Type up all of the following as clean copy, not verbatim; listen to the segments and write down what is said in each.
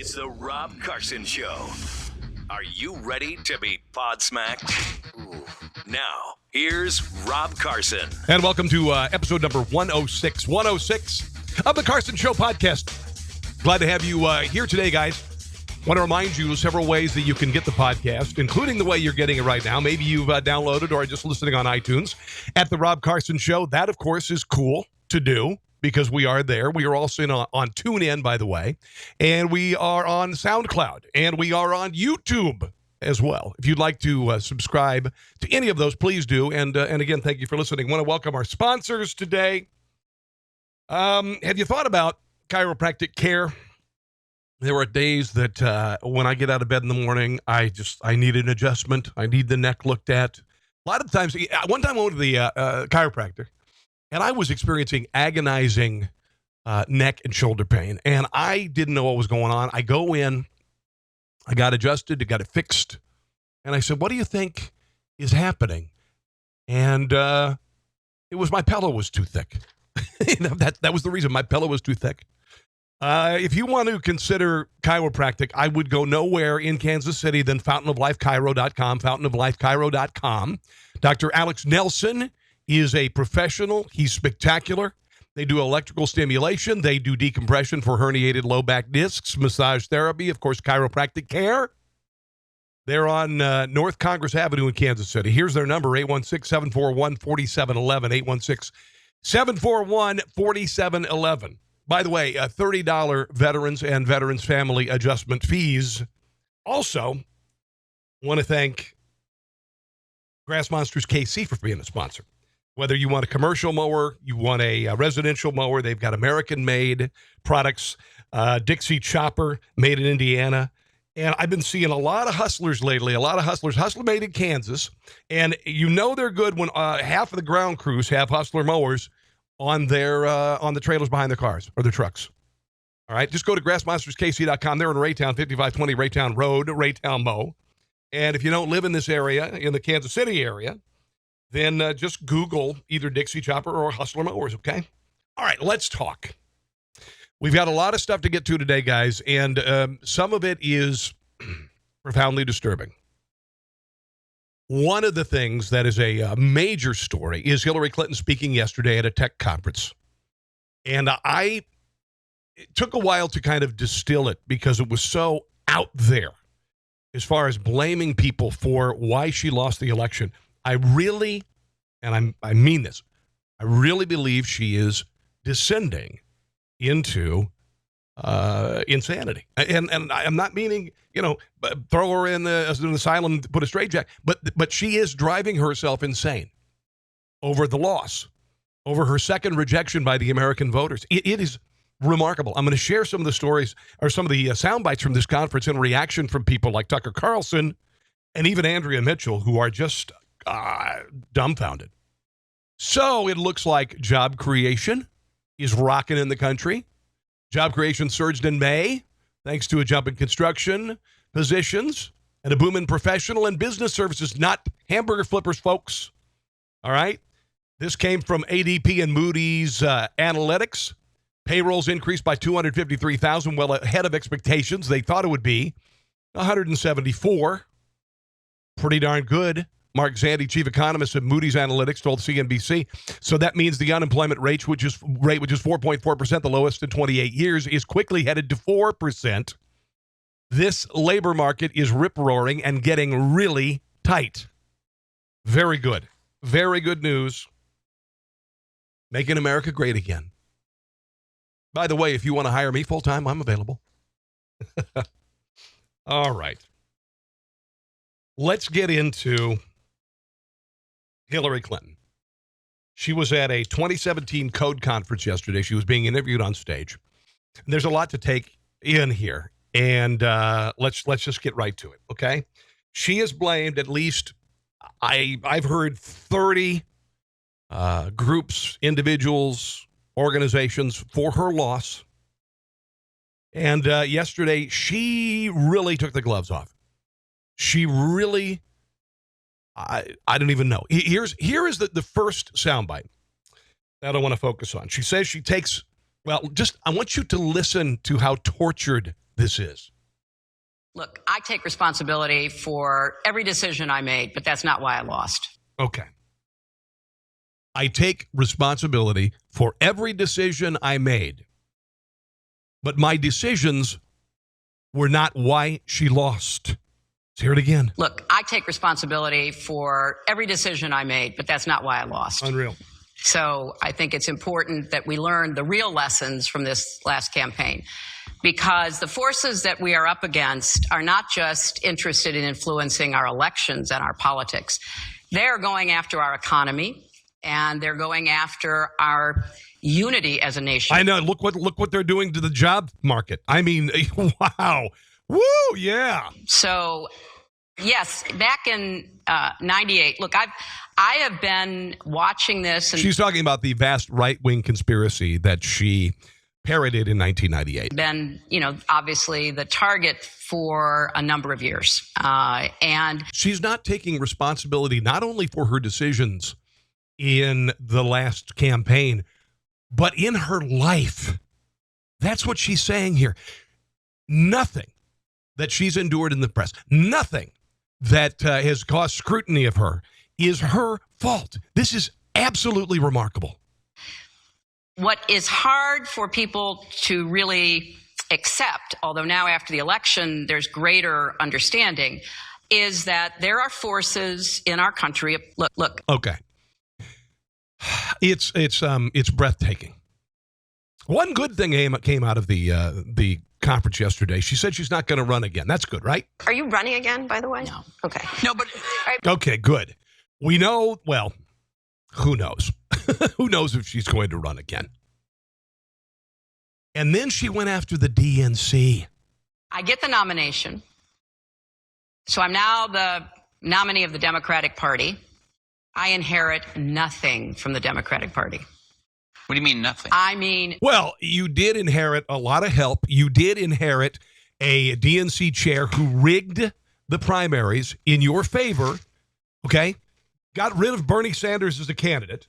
It's the Rob Carson Show. Are you ready to be podsmacked? Now, here's Rob Carson. And welcome to episode number 106 of the Carson Show podcast. Glad to have you here today, guys. Want to remind you several ways that you can get the podcast, including the way you're getting it right now. Maybe you've downloaded or are just listening on iTunes at the Rob Carson Show. That, of course, is cool to do because we are there. We are also on TuneIn, by the way, and we are on SoundCloud, and we are on YouTube as well. If you'd like to subscribe to any of those, please do. And again, thank you for listening. I want to welcome our sponsors today. Have you thought about chiropractic care? There are days that when I get out of bed in the morning, I need an adjustment. I need the neck looked at. A lot of times, one time I went to the chiropractor, and I was experiencing agonizing neck and shoulder pain, and I didn't know what was going on. I go in, I got adjusted, I got it fixed, and I said, "What do you think is happening?" And it was my pillow was too thick. That was the reason. My pillow was too thick. If you want to consider chiropractic, I would go nowhere in Kansas City than fountainoflifechiro.com, fountainoflifechiro.com. Dr. Alex Nelson is a professional. He's spectacular. They do electrical stimulation. They do decompression for herniated low back discs, massage therapy, of course, chiropractic care. They're on North Congress Avenue in Kansas City. Here's their number, 816-741-4711, 816-741-4711. By the way, $30 veterans and veterans family adjustment fees. Also, want to thank Grass Monsters KC for being a sponsor. Whether you want a commercial mower, you want a residential mower, they've got American-made products, Dixie Chopper, made in Indiana. And I've been seeing a lot of hustlers lately, Hustler made in Kansas. And you know they're good when half of the ground crews have Hustler mowers on their on the trailers behind their cars or their trucks. All right, just go to grassmonsterskc.com. They're in Raytown, 5520 Raytown Road, Raytown Mo. And if you don't live in this area, in the Kansas City area, then just Google either Dixie Chopper or Hustler mowers, okay? All right, let's talk. We've got a lot of stuff to get to today, guys, and some of it is profoundly disturbing. One of the things that is a major story is Hillary Clinton speaking yesterday at a tech conference. And it took a while to kind of distill it because it was so out there as far as blaming people for why she lost the election. I really, and I mean this, I really believe she is descending into insanity. And I'm not meaning, throw her in an asylum, put a straitjacket, but she is driving herself insane over the loss, over her second rejection by the American voters. It is remarkable. I'm going to share some of the stories or some of the sound bites from this conference in reaction from people like Tucker Carlson and even Andrea Mitchell, who are just dumbfounded. So it looks like job creation is rocking in the country. Job creation surged in May, thanks to a jump in construction positions and a boom in professional and business services, not hamburger flippers, folks. All right? This came from ADP and Moody's Analytics. Payrolls increased by 253,000, well ahead of expectations. They thought it would be 174. Pretty darn good. Mark Zandi, chief economist at Moody's Analytics, told CNBC. So that means the unemployment rate, which is 4.4%, the lowest in 28 years, is quickly headed to 4%. This labor market is rip-roaring and getting really tight. Very good. Very good news. Making America great again. By the way, if you want to hire me full-time, I'm available. All right. Let's get into Hillary Clinton. She was at a 2017 code conference yesterday. She was being interviewed on stage. There's a lot to take in here, and let's just get right to it, okay? She has blamed at least, I've heard 30 groups, individuals, organizations for her loss. And yesterday, she really took the gloves off. She really, I don't even know. Here is the first soundbite that I want to focus on. She says she takes, I want you to listen to how tortured this is. Look, I take responsibility for every decision I made, but that's not why I lost. Okay. I take responsibility for every decision I made, but my decisions were not why she lost. Let's hear it again. Look, I take responsibility for every decision I made, but that's not why I lost. Unreal. So I think it's important that we learn the real lessons from this last campaign, because the forces that we are up against are not just interested in influencing our elections and our politics. They're going after our economy, and they're going after our unity as a nation. I know. Look what they're doing to the job market. I mean, wow. Woo, yeah. So, yes, back in 98, look, I have been watching this. And she's talking about the vast right-wing conspiracy that she parroted in 1998. Been, obviously the target for a number of years. And she's not taking responsibility not only for her decisions in the last campaign, but in her life. That's what she's saying here. Nothing that she's endured in the press, nothing that has caused scrutiny of her is her fault. This is absolutely remarkable. What is hard for people to really accept, although now after the election there's greater understanding, is that there are forces in our country. Look. Okay. It's breathtaking. One good thing came out of the conference yesterday. She said she's not going to run again. That's good, right? Are you running again, by the way? No. Okay. No, but okay, good. We know. Well, who knows? Who knows if she's going to run again? And then she went after the DNC. I get the nomination, so I'm now the nominee of the Democratic Party. I inherit nothing from the Democratic Party. What do you mean nothing? I mean... Well, you did inherit a lot of help. You did inherit a DNC chair who rigged the primaries in your favor, okay? Got rid of Bernie Sanders as a candidate.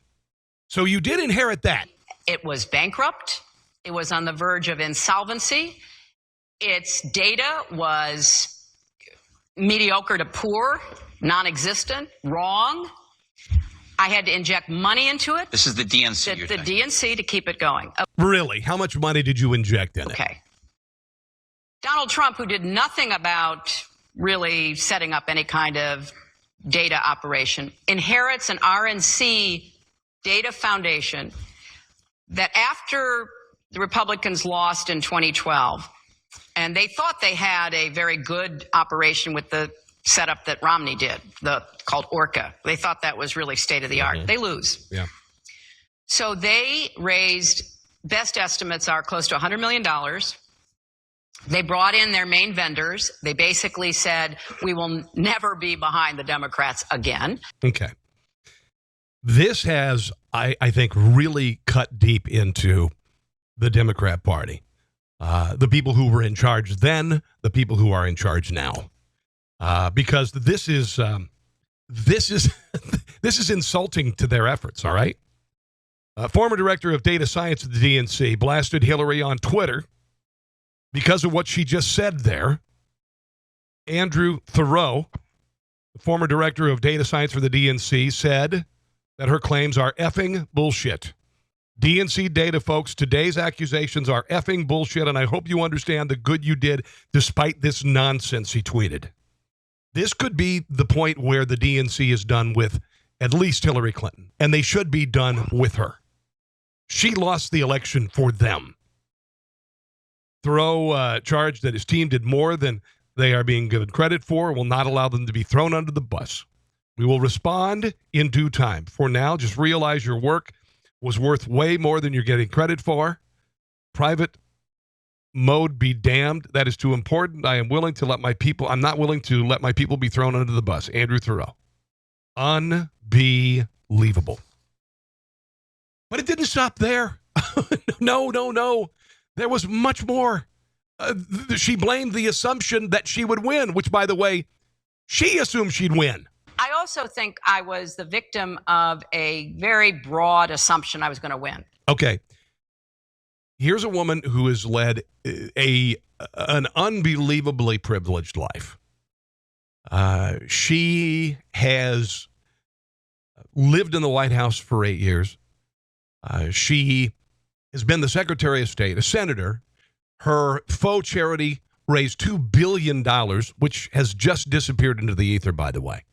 So you did inherit that. It was bankrupt. It was on the verge of insolvency. Its data was mediocre to poor, non-existent, wrong. I had to inject money into it. This is the DNC. The DNC to keep it going. Really? How much money did you inject in it? Okay. Donald Trump, who did nothing about really setting up any kind of data operation, inherits an RNC data foundation that after the Republicans lost in 2012, and they thought they had a very good operation with the setup that Romney did, called Orca. They thought that was really state of the art. They lose. Yeah. So they raised, best estimates are close to $100 million. They brought in their main vendors. They basically said, we will never be behind the Democrats again. Okay. This has, I think, really cut deep into the Democrat Party. The people who were in charge then, the people who are in charge now. Because this is this is insulting to their efforts. All right. Former director of data science at the DNC blasted Hillary on Twitter because of what she just said there. Andrew Thoreau, the former director of data science for the DNC, said that her claims are effing bullshit. DNC data, folks, today's accusations are effing bullshit, and I hope you understand the good you did despite this nonsense, he tweeted. This could be the point where the DNC is done with at least Hillary Clinton, and they should be done with her. She lost the election for them. Thoreau charged that his team did more than they are being given credit for, will not allow them to be thrown under the bus. We will respond in due time. For now, just realize your work was worth way more than you're getting credit for. Private mode be damned. That is too important. I'm not willing to let my people be thrown under the bus. Andrew Thoreau. Unbelievable. But it didn't stop there. No. There was much more. She blamed the assumption that she would win, which, by the way, she assumed she'd win. I also think I was the victim of a very broad assumption I was going to win. Okay. Here's a woman who has led a an unbelievably privileged life. She has lived in the White House for 8 years. She has been the Secretary of State, a senator. Her faux charity raised $2 billion, which has just disappeared into the ether, by the way.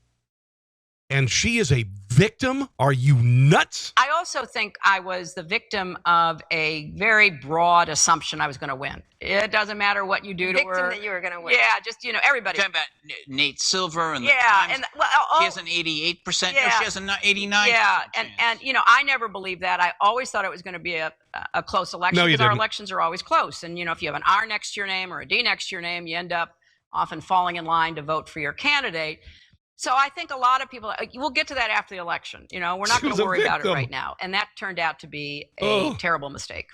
And she is a victim? Are you nuts? I also think I was the victim of a very broad assumption I was going to win. It doesn't matter what you do to Victim her. that you were going to win. Yeah, just, everybody. Talking about Nate Silver and the Yeah, Times. and well, She has an 88%. No, Yeah. she has an 89%. Yeah, chance. and I never believed that. I always thought it was going to be a close election, No, you because our didn't. elections are always close. And if you have an R next to your name or a D next to your name, you end up often falling in line to vote for your candidate. So I think a lot of people, we'll get to that after the election. We're not She going was to a worry about it victim. right now. And that turned out to be a terrible mistake.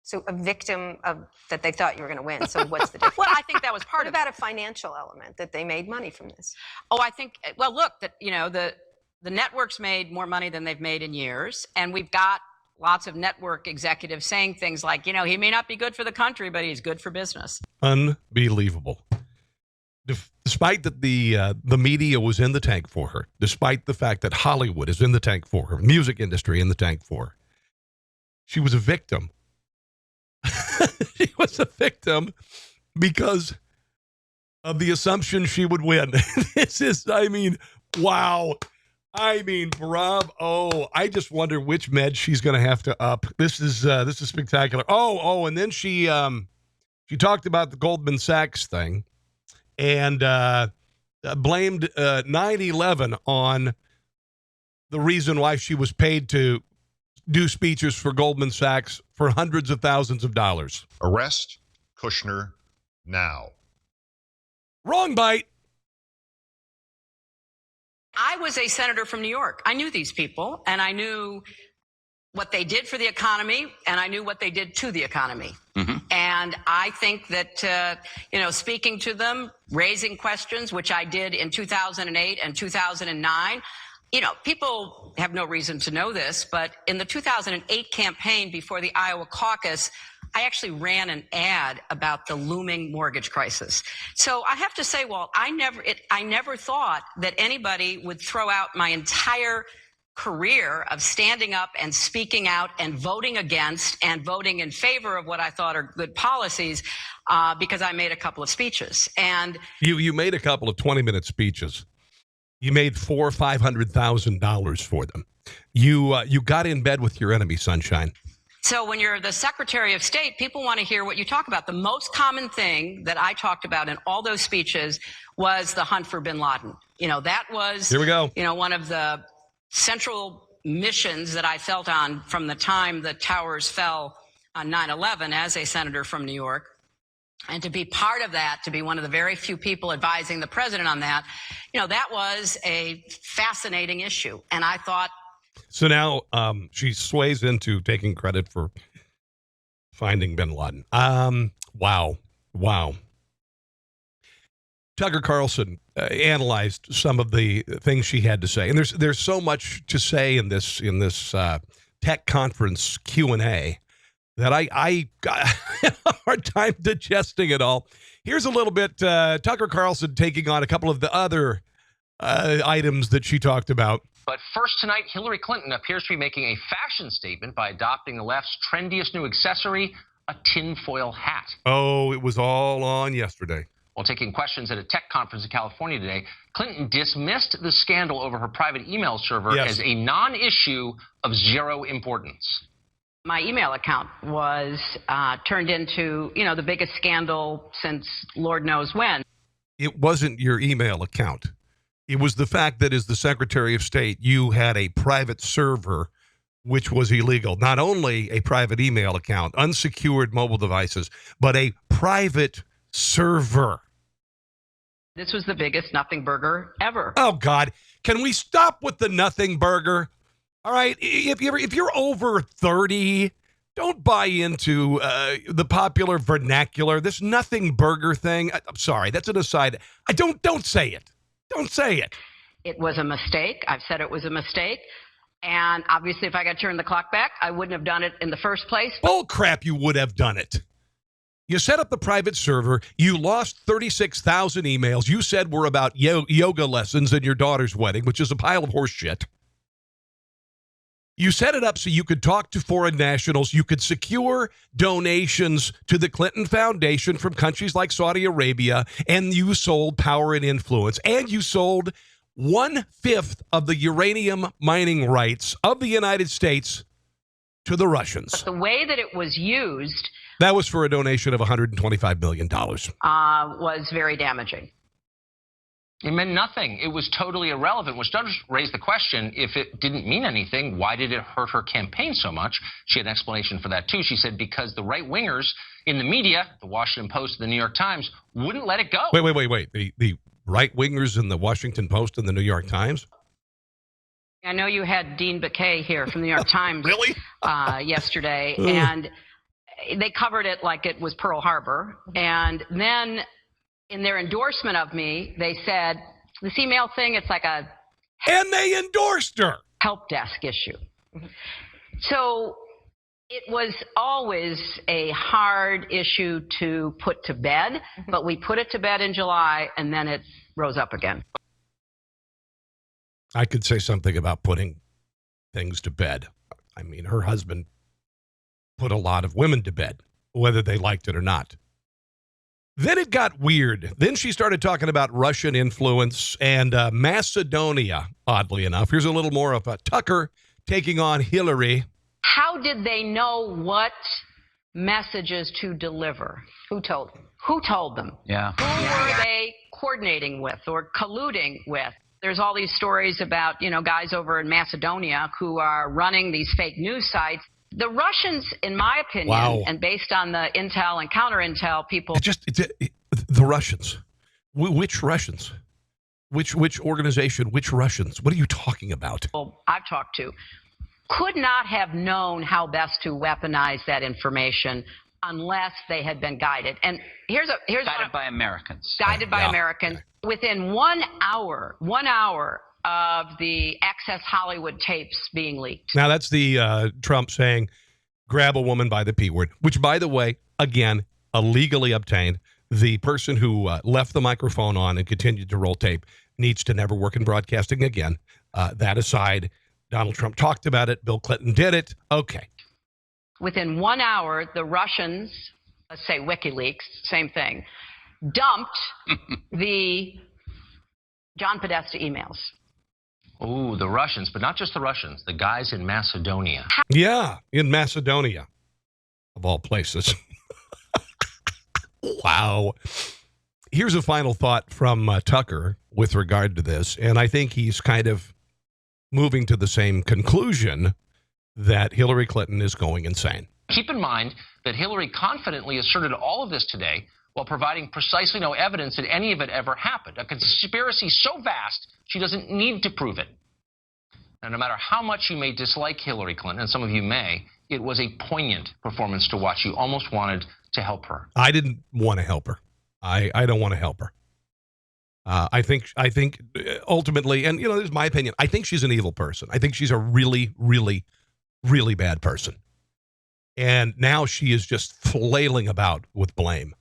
So a victim of that they thought you were going to win. So what's the difference? Well, I think that was part What of about it. a financial element that they made money from this? Oh, I think, well, look, that the networks made more money than they've made in years. And we've got lots of network executives saying things like, he may not be good for the country, but he's good for business. Unbelievable. Despite that the media was in the tank for her, despite the fact that Hollywood is in the tank for her, music industry in the tank for her, she was a victim. She was a victim because of the assumption she would win. This is, wow. Bravo. I just wonder which med she's going to have to up. This is spectacular. And then she talked about the Goldman Sachs thing and blamed 9/11 on the reason why she was paid to do speeches for Goldman Sachs for hundreds of thousands of dollars. Arrest Kushner now. Wrong bite. I was a senator from New York. I knew these people, and I knew what they did for the economy, and I knew what they did to the economy. Mm-hmm. And I think that, speaking to them, raising questions, which I did in 2008 and 2009, people have no reason to know this, but in the 2008 campaign before the Iowa caucus, I actually ran an ad about the looming mortgage crisis. So I have to say, Walt, I never thought that anybody would throw out my entire career of standing up and speaking out and voting against and voting in favor of what I thought are good policies because I made a couple of speeches. And you made a couple of 20-minute speeches. You made $400,000 or $500,000 for them. You got in bed with your enemy, Sunshine. so when you're the Secretary of State, people want to hear what you talk about. The most common thing that I talked about in all those speeches was the hunt for bin Laden. That was, Here we go. One of the central missions that I felt on from the time the towers fell on 9/11 as a senator from New York. And to be part of that, to be one of the very few people advising the president on that, that was a fascinating issue. And I thought, So now she sways into taking credit for finding bin Laden. Wow. Tucker Carlson analyzed some of the things she had to say, and there's so much to say in this tech conference Q&A that I got a hard time digesting it all. Here's a little bit Tucker Carlson taking on a couple of the other items that she talked about. But first tonight, Hillary Clinton appears to be making a fashion statement by adopting the left's trendiest new accessory, a tinfoil hat. Oh, it was all on yesterday. While taking questions at a tech conference in California today, Clinton dismissed the scandal over her private email server Yes. as a non-issue of zero importance. my email account was turned into, the biggest scandal since Lord knows when. It wasn't your email account. It was the fact that as the Secretary of State, you had a private server, which was illegal. Not only a private email account, unsecured mobile devices, but a private server. This was the biggest nothing burger ever. Oh, God. Can we stop with the nothing burger? All right. If you're over 30, don't buy into the popular vernacular. This nothing burger thing. I'm sorry. That's an aside. Don't say it. Don't say it. It was a mistake. I've said it was a mistake. And obviously, if I got to turn the clock back, I wouldn't have done it in the first place. Bull crap, you would have done it. You set up the private server. You lost 36,000 emails. You said were about yoga lessons and your daughter's wedding, which is a pile of horse shit. You set it up so you could talk to foreign nationals. You could secure donations to the Clinton Foundation from countries like Saudi Arabia, and you sold power and influence, and you sold 1/5 of the uranium mining rights of the United States to the Russians. But the way that it was used That was for a donation of $125 million. was very damaging. It meant nothing. It was totally irrelevant, which does raise the question, if it didn't mean anything, why did it hurt her campaign so much? She had an explanation for that, too. She said because the right-wingers in the media, the Washington Post and the New York Times, wouldn't let it go. Wait. The right-wingers in the Washington Post and the New York Times? I know you had Dean Baquet here from the New York Times Really? Yesterday, and they covered it like it was Pearl Harbor. And then in their endorsement of me, they said, this email thing, it's like a And they endorsed her. help desk issue. So it was always a hard issue to put to bed, but we put it to bed in July, and then it rose up again. I could say something about putting things to bed. I mean, her husband put a lot of women to bed, whether they liked it or not. Then it got weird. Then she started talking about Russian influence and Macedonia, oddly enough. Here's a little more of Tucker taking on Hillary. How did they know what messages to deliver? Who told them? Who told them? Yeah. Who were they coordinating with or colluding with? There's all these stories about, guys over in Macedonia who are running these fake news sites. The Russians, in my opinion, Wow. and based on the intel and counter-intel, people... The Russians. Which Russians? Which organization? Which Russians? What are you talking about? I've talked to, could not have known how best to weaponize that information unless they had been guided. And here's Guided by Americans. Guided by Yeah. Americans. Within 1 hour of the Access Hollywood tapes being leaked. Now, that's the Trump saying, grab a woman by the P word, which, by the way, again, illegally obtained. The person who left the microphone on and continued to roll tape needs to never work in broadcasting again. That aside, Donald Trump talked about it. Bill Clinton did it. Okay. Within 1 hour, the Russians, let's say WikiLeaks, same thing, dumped the John Podesta emails. Oh, the Russians, but not just the Russians, the guys in Macedonia. Yeah, in Macedonia, of all places. Wow. Here's a final thought from Tucker with regard to this, and I think he's kind of moving to the same conclusion that Hillary Clinton is going insane. Keep in mind that Hillary confidently asserted all of this today while providing precisely no evidence that any of it ever happened. A conspiracy so vast, she doesn't need to prove it. And no matter how much you may dislike Hillary Clinton, and some of you may, it was a poignant performance to watch. You almost wanted to help her. I didn't want to help her. I don't want to help her. I think ultimately, and this is my opinion, I think she's an evil person. I think she's a really, really, really bad person. And now she is just flailing about with blame.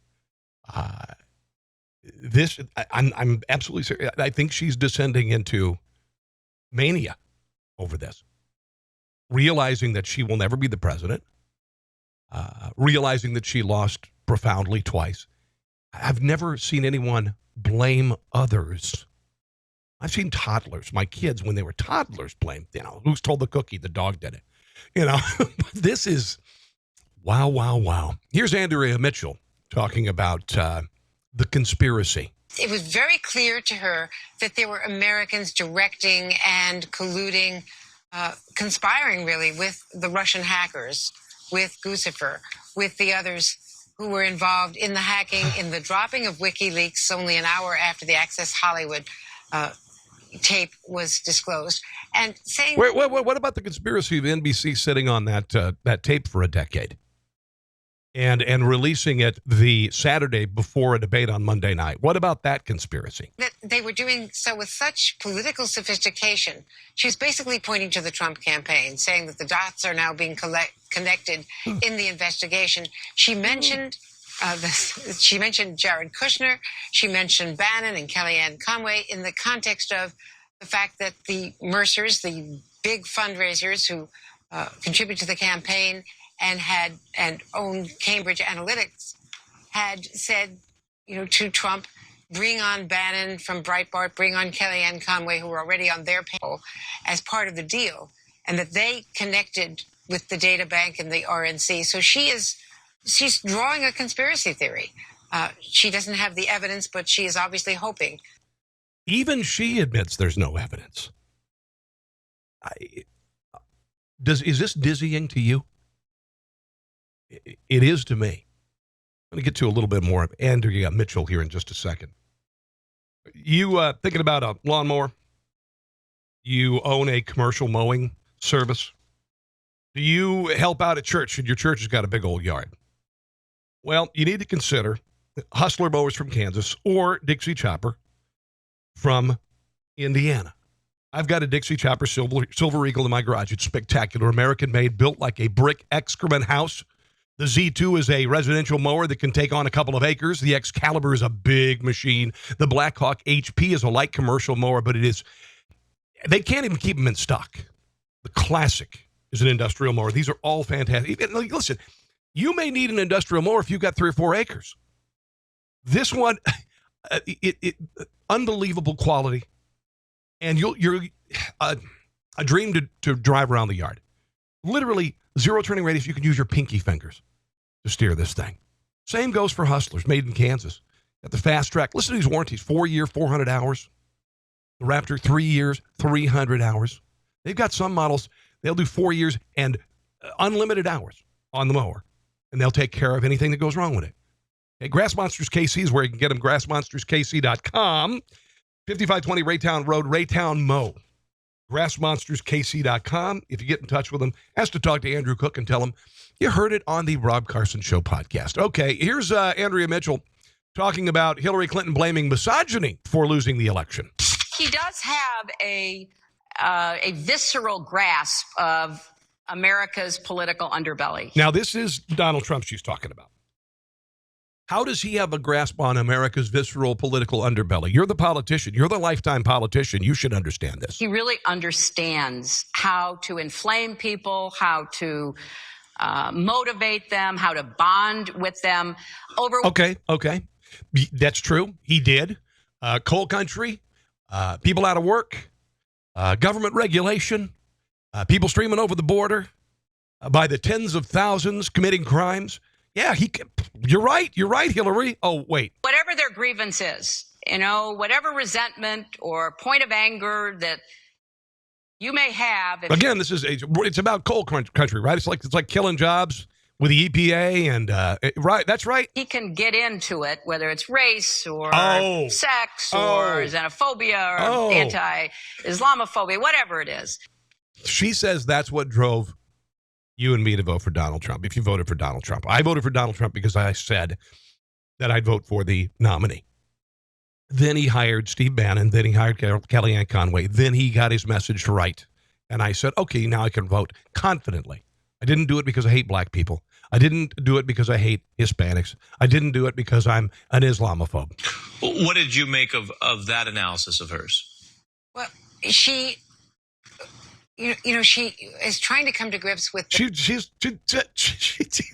I'm absolutely serious. I think she's descending into mania over this, realizing that she will never be the president, realizing that she lost profoundly twice. I've never seen anyone blame others. I've seen toddlers, my kids, when they were toddlers, blame, who stole the cookie? The dog did it. This is wow. Here's Andrea Mitchell talking about the conspiracy. It was very clear to her that there were Americans directing and colluding, conspiring really with the Russian hackers, with Guccifer, with the others who were involved in the hacking, in the dropping of WikiLeaks only an hour after the Access Hollywood tape was disclosed. And saying, what about the conspiracy of NBC sitting on that tape for a decade and releasing it the Saturday before a debate on Monday night? What about that conspiracy? that they were doing so with such political sophistication. She was basically pointing to the Trump campaign, saying that the dots are now being connected in the investigation. She mentioned She mentioned Jared Kushner. She mentioned Bannon and Kellyanne Conway in the context of the fact that the Mercers, the big fundraisers who contribute to the campaign and own Cambridge Analytics, had said, to Trump, bring on Bannon from Breitbart, bring on Kellyanne Conway, who were already on their payroll, as part of the deal, and that they connected with the data bank and the RNC. So she's drawing a conspiracy theory. She doesn't have the evidence, but she is obviously hoping. Even she admits there's no evidence. Is this dizzying to you? It is to me. I'm going to get to a little bit more of Andrea Mitchell here in just a second. You thinking about a lawnmower? You own a commercial mowing service? Do you help out at church and your church has got a big old yard? Well, you need to consider Hustler Mowers from Kansas or Dixie Chopper from Indiana. I've got a Dixie Chopper Silver Eagle in my garage. It's spectacular, American-made, built like a brick excrement house. The Z2 is a residential mower that can take on a couple of acres. The Excalibur is a big machine. The Blackhawk HP is a light commercial mower, but they can't even keep them in stock. The Classic is an industrial mower. These are all fantastic. Listen, you may need an industrial mower if you've got 3 or 4 acres. This one, unbelievable quality, and you're a dream to drive around the yard. Literally zero turning radius. You can use your pinky fingers to steer this thing. Same goes for Hustlers, made in Kansas. Got the fast track. Listen to these warranties: 4-year, 400 hours. The Raptor, 3 years, 300 hours. They've got some models, they'll do 4 years and unlimited hours on the mower, and they'll take care of anything that goes wrong with it. Okay, Grass Monsters KC is where you can get them, grassmonsterskc.com, 5520 Raytown Road, Raytown Mow. grassmonsterskc.com. If you get in touch with them, ask to talk to Andrew Cook and tell him you heard it on the Rob Carson Show podcast. Okay, here's Andrea Mitchell talking about Hillary Clinton blaming misogyny for losing the election. He does have a visceral grasp of America's political underbelly. Now, this is Donald Trump she's talking about. How does he have a grasp on America's visceral political underbelly? You're the politician. You're the lifetime politician. You should understand this. He really understands how to inflame people, how to motivate them, how to bond with them over. Okay. That's true. He did. Coal country, people out of work, government regulation, people streaming over the border by the tens of thousands committing crimes. Yeah, you're right, Hillary. Oh, wait. Whatever their grievance is, whatever resentment or point of anger that you may have. Again, it's about coal country, right? It's like killing jobs with the EPA and right. That's right. He can get into it, whether it's race or sex or xenophobia or anti-Islamophobia, whatever it is. She says that's what drove you and me to vote for Donald Trump. If you voted for Donald Trump, I voted for Donald Trump because I said that I'd vote for the nominee. Then he hired Steve Bannon. Then he hired Kellyanne Conway. Then he got his message right. And I said, okay, now I can vote confidently. I didn't do it because I hate black people. I didn't do it because I hate Hispanics. I didn't do it because I'm an Islamophobe. What did you make of that analysis of hers? Well, she is trying to come to grips with she's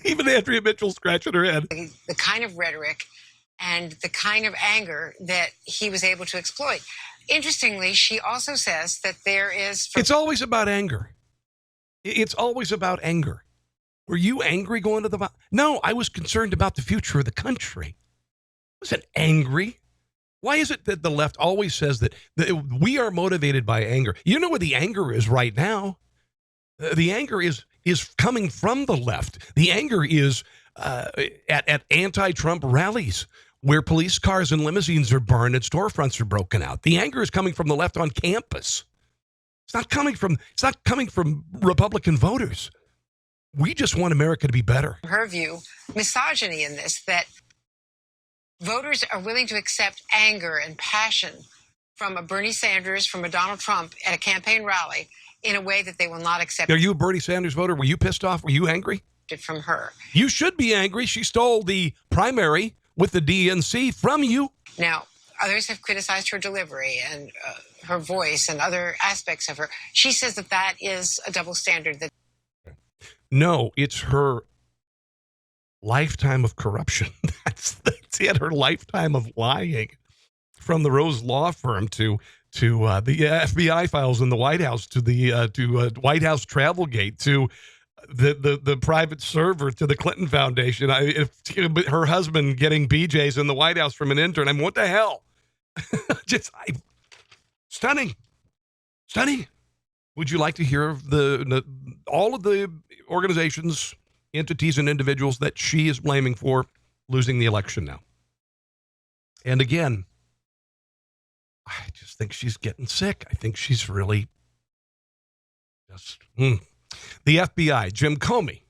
even Andrea Mitchell scratching her head. The kind of rhetoric and the kind of anger that he was able to exploit. Interestingly, she also says that there is... It's always about anger. It's always about anger. Were you angry going to the... No, I was concerned about the future of the country. I wasn't angry. Why is it that the left always says that we are motivated by anger? You know where the anger is right now? The anger is coming from the left. The anger is at anti-Trump rallies where police cars and limousines are burned and storefronts are broken out. The anger is coming from the left on campus. It's not coming from Republican voters. We just want America to be better. Her view, misogyny in this, that voters are willing to accept anger and passion from a Bernie Sanders, from a Donald Trump at a campaign rally in a way that they will not accept. Are you a Bernie Sanders voter? Were you pissed off? Were you angry? it from her. You should be angry. She stole the primary with the DNC from you. Now, others have criticized her delivery and her voice and other aspects of her. She says that that is a double standard. That No, it's her lifetime of corruption. That's it. Her lifetime of lying, from the Rose Law Firm to the FBI files in the White House, to the White House Travelgate, to the private server, to the Clinton Foundation. Her husband getting BJs in the White House from an intern. I mean, what the hell? Stunning. Would you like to hear of all of the organizations, entities, and individuals that she is blaming for losing the election now? And again, I just think she's getting sick. I think she's really just... The FBI, Jim Comey,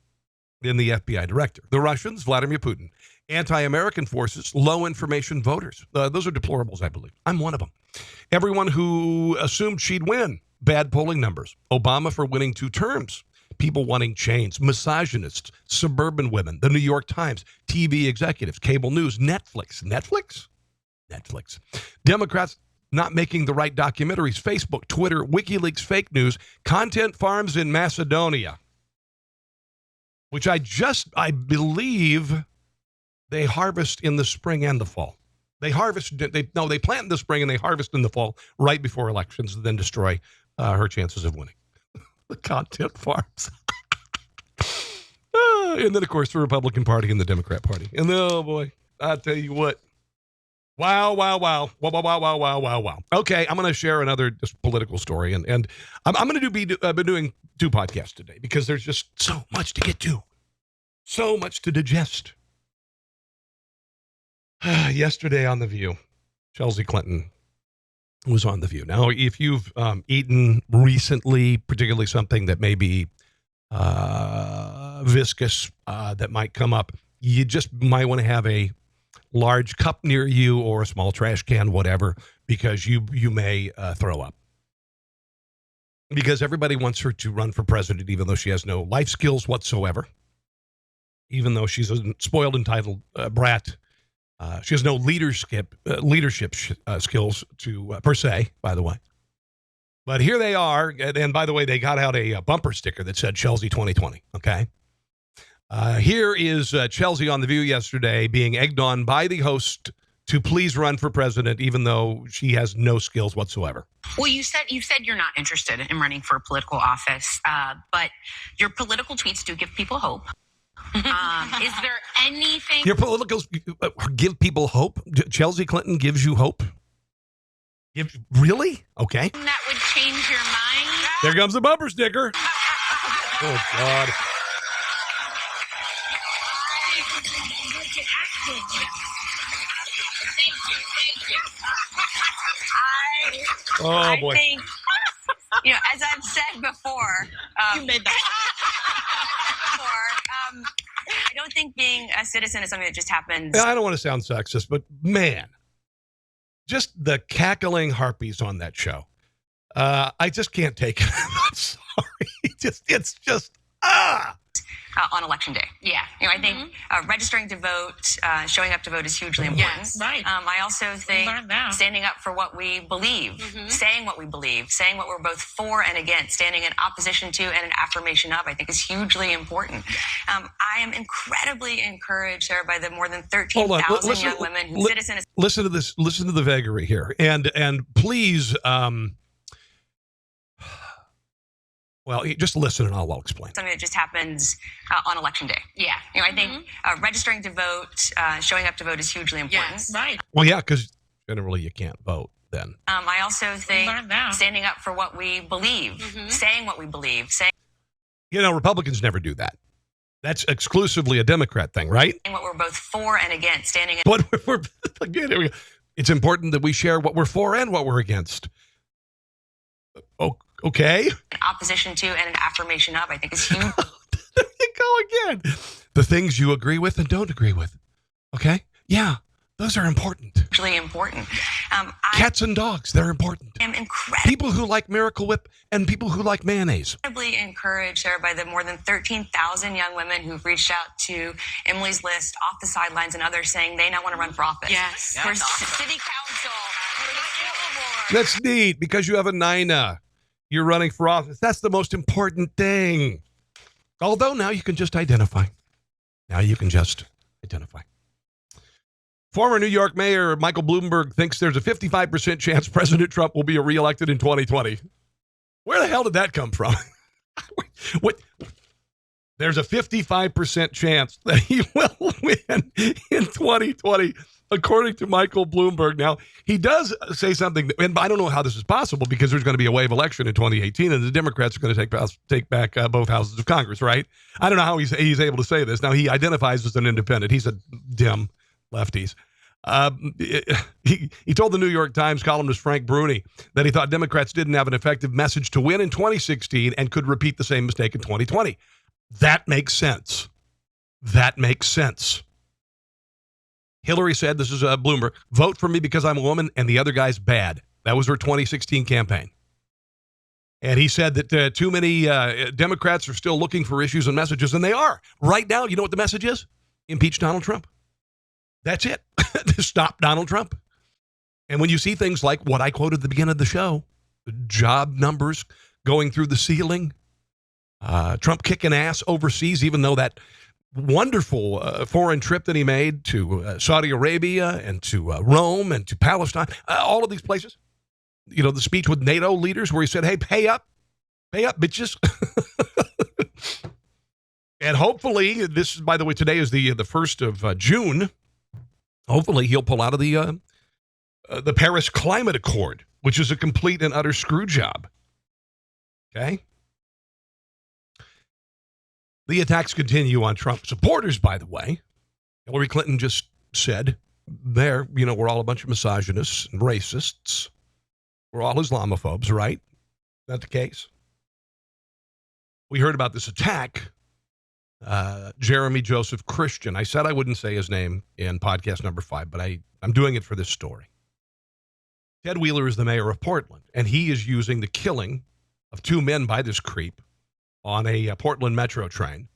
then the FBI director. The Russians, Vladimir Putin. Anti-American forces, low information voters. Those are deplorables, I believe. I'm one of them. Everyone who assumed she'd win. Bad polling numbers. Obama for winning 2 terms. People wanting change. Misogynists. Suburban women. The New York Times. TV executives. Cable news. Netflix. Democrats not making the right documentaries. Facebook, Twitter, WikiLeaks, fake news. Content farms in Macedonia. Which I believe they harvest in the spring and the fall. They plant in the spring and they harvest in the fall right before elections, and then destroy her chances of winning. The content farms. And then, of course, the Republican Party and the Democrat Party. And oh, boy, I'll tell you what. Wow. Okay, I'm going to share another just political story. And I'm going to be doing 2 podcasts today because there's just so much to get to. So much to digest. Yesterday on The View, Chelsea Clinton was on The View. Now, if you've eaten recently, particularly something that may be viscous that might come up, you just might want to have a large cup near you or a small trash can, whatever, because you may throw up. Because everybody wants her to run for president, even though she has no life skills whatsoever, even though she's a spoiled, entitled brat. She has no leadership skills per se, by the way. But here they are, and by the way, they got out a bumper sticker that said Chelsea 2020, okay? Here is Chelsea on The View yesterday being egged on by the host to please run for president, even though she has no skills whatsoever. Well, you said you're not interested in running for a political office, but your political tweets do give people hope. Is there anything... Your politicals give people hope? Chelsea Clinton gives you hope? Really? Okay. That would change your mind? There comes the bumper sticker. Oh, God. Oh, boy. I think, as I've said before... you made that. I don't think being a citizen is something that just happens. I don't want to sound sexist, but man, just the cackling harpies on that show. I just can't take it. I'm sorry. It's just on election day. Yeah. I think registering to vote, showing up to vote is hugely important. Yes, right. I also think standing up for what we believe, saying what we believe, saying what we're both for and against, standing in opposition to and an affirmation of, I think is hugely important. I am incredibly encouraged, Sarah, by the more than 13,000 young women who citizens. Listen to this. Listen to the vagary here. And please, well, just listen and I'll explain. Something that just happens on election day. Yeah. I think registering to vote, showing up to vote is hugely important. Yes, right. Well, yeah, because generally you can't vote then. I also think standing up for what we believe, saying what we believe, saying... Republicans never do that. That's exclusively a Democrat thing, right? What we're both for and against, standing in... But again, it's important that we share what we're for and what we're against. Okay. Opposition to and an affirmation of, I think is huge. There you go again. The things you agree with and don't agree with. Okay? Yeah, those are important. hugely important. Cats and dogs, they're important. I am incredibly People who like Miracle Whip and people who like mayonnaise. encouraged there by the more than 13,000 young women who've reached out to Emily's List, Off the Sidelines, and others saying they now want to run for office. Yes. For city council, for the school board. That's neat because you have a Nina. You're running for office. That's the most important thing. Although now you can just identify. Former New York Mayor Michael Bloomberg thinks there's a 55% chance President Trump will be reelected in 2020. Where the hell did that come from? What? There's a 55% chance that he will win in 2020, according to Michael Bloomberg. Now, he does say something, and I don't know how this is possible because there's going to be a wave election in 2018, and the Democrats are going to take back both houses of Congress, right? I don't know how he's able to say this. Now, he identifies as an independent. He's a dim lefties. He told the New York Times columnist Frank Bruni that he thought Democrats didn't have an effective message to win in 2016 and could repeat the same mistake in 2020. That makes sense. Hillary said, this is Bloomberg, vote for me because I'm a woman and the other guy's bad. That was her 2016 campaign. And he said that too many Democrats are still looking for issues and messages, and they are. Right now, you know what the message is? Impeach Donald Trump. That's it. Stop Donald Trump. And when you see things like what I quoted at the beginning of the show, the job numbers going through the ceiling, Trump kicking ass overseas, even though that wonderful foreign trip that he made to Saudi Arabia and to Rome and to Palestine, all of these places, you know, the speech with NATO leaders where he said, hey, pay up, bitches. And hopefully, this, by the way, today is the 1st of June. Hopefully, he'll pull out of the Paris Climate Accord, which is a complete and utter screw job. Okay? The attacks continue on Trump supporters, by the way. Hillary Clinton just said, we're all a bunch of misogynists and racists. We're all Islamophobes, right? Not the case. We heard about this attack. Jeremy Joseph Christian. I said I wouldn't say his name in podcast number 5, but I'm doing it for this story. Ted Wheeler is the mayor of Portland, and he is using the killing of 2 men by this creep on a Portland metro train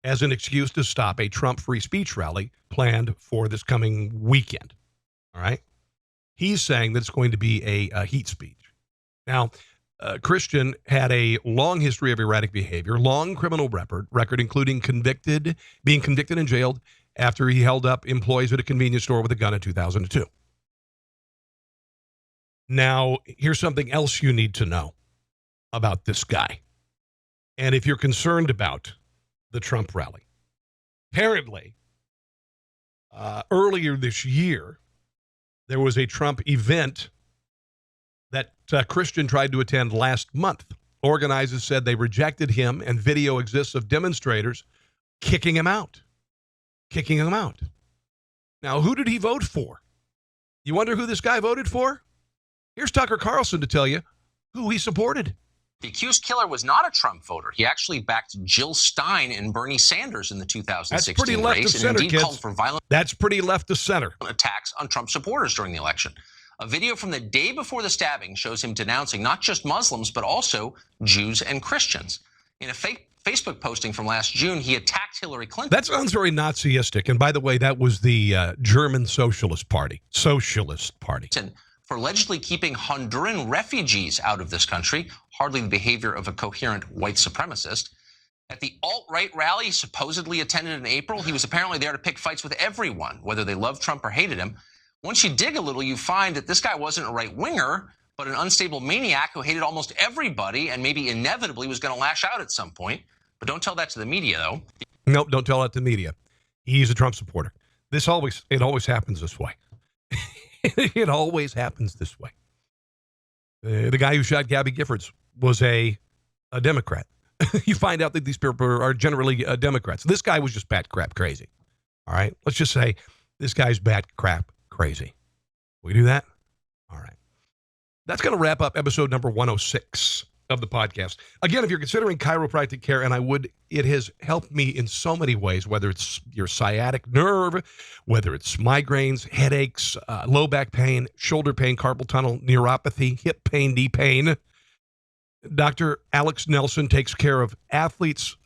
as an excuse to stop a Trump free speech rally planned for this coming weekend. All right? He's saying that it's going to be a hate speech. Now, Christian had a long history of erratic behavior, long criminal record, including being convicted and jailed after he held up employees at a convenience store with a gun in 2002. Now, here's something else you need to know about this guy. And if you're concerned about the Trump rally, apparently, earlier this year, there was a Trump event that Christian tried to attend last month. Organizers said they rejected him, and video exists of demonstrators kicking him out. Now, who did he vote for? You wonder who this guy voted for? Here's Tucker Carlson to tell you who he supported. The accused killer was not a Trump voter. He actually backed Jill Stein and Bernie Sanders in the 2016 That's pretty left race, of center, and indeed kids. called for violent That's pretty left of center. attacks on Trump supporters during the election. A video from the day before the stabbing shows him denouncing not just Muslims, but also Jews and Christians. In a Facebook posting from last June, he attacked Hillary Clinton. That sounds very Nazistic. And by the way, that was the German Socialist Party. For allegedly keeping Honduran refugees out of this country, hardly the behavior of a coherent white supremacist. At the alt-right rally he supposedly attended in April, he was apparently there to pick fights with everyone, whether they loved Trump or hated him. Once you dig a little, you find that this guy wasn't a right-winger, but an unstable maniac who hated almost everybody and maybe inevitably was going to lash out at some point. But don't tell that to the media, though. Nope, don't tell that to the media. He's a Trump supporter. It always happens this way. It always happens this way. The guy who shot Gabby Giffords was a Democrat. You find out that these people are generally Democrats. This guy was just bat crap crazy. All right? Let's just say this guy's bat crap crazy. We do that? All right. That's going to wrap up episode number 106 of the podcast. Again, if you're considering chiropractic care, and it has helped me in so many ways, whether it's your sciatic nerve, whether it's migraines, headaches, low back pain, shoulder pain, carpal tunnel, neuropathy, hip pain, knee pain. Dr. Alex Nelson takes care of athletes,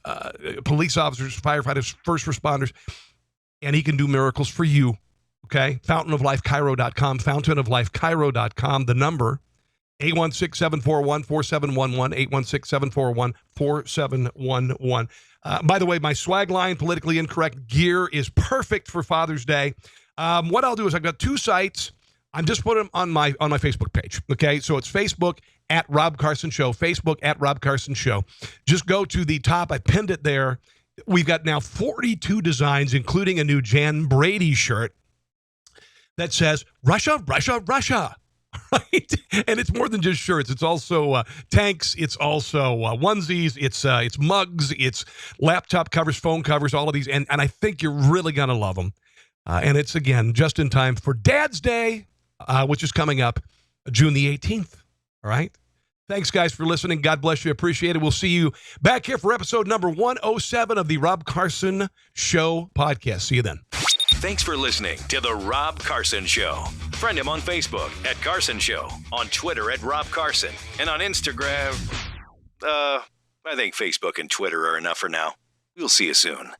police officers, firefighters, first responders, and he can do miracles for you. Okay? Fountainoflifechiro.com, fountainoflifechiro.com, the number 816-741-4711, 816-741-4711. By the way, my swag line, politically incorrect gear, is perfect for Father's Day. What I'll do is I've got 2 sites. I'm just putting them on my Facebook page. Okay, so it's Facebook at Rob Carson Show, Facebook at Rob Carson Show. Just go to the top. I pinned it there. We've got now 42 designs, including a new Jan Brady shirt that says Russia, Russia, Russia. Right? And it's more than just shirts. It's also tanks. It's also onesies. It's mugs. It's laptop covers, phone covers, all of these. And I think you're really going to love them. And it's, again, just in time for Dad's Day, which is coming up June the 18th. All right? Thanks, guys, for listening. God bless you. Appreciate it. We'll see you back here for episode number 107 of the Rob Carson Show podcast. See you then. Thanks for listening to The Rob Carson Show. Friend him on Facebook at Carson Show, on Twitter at Rob Carson, and on Instagram, I think Facebook and Twitter are enough for now. We'll see you soon.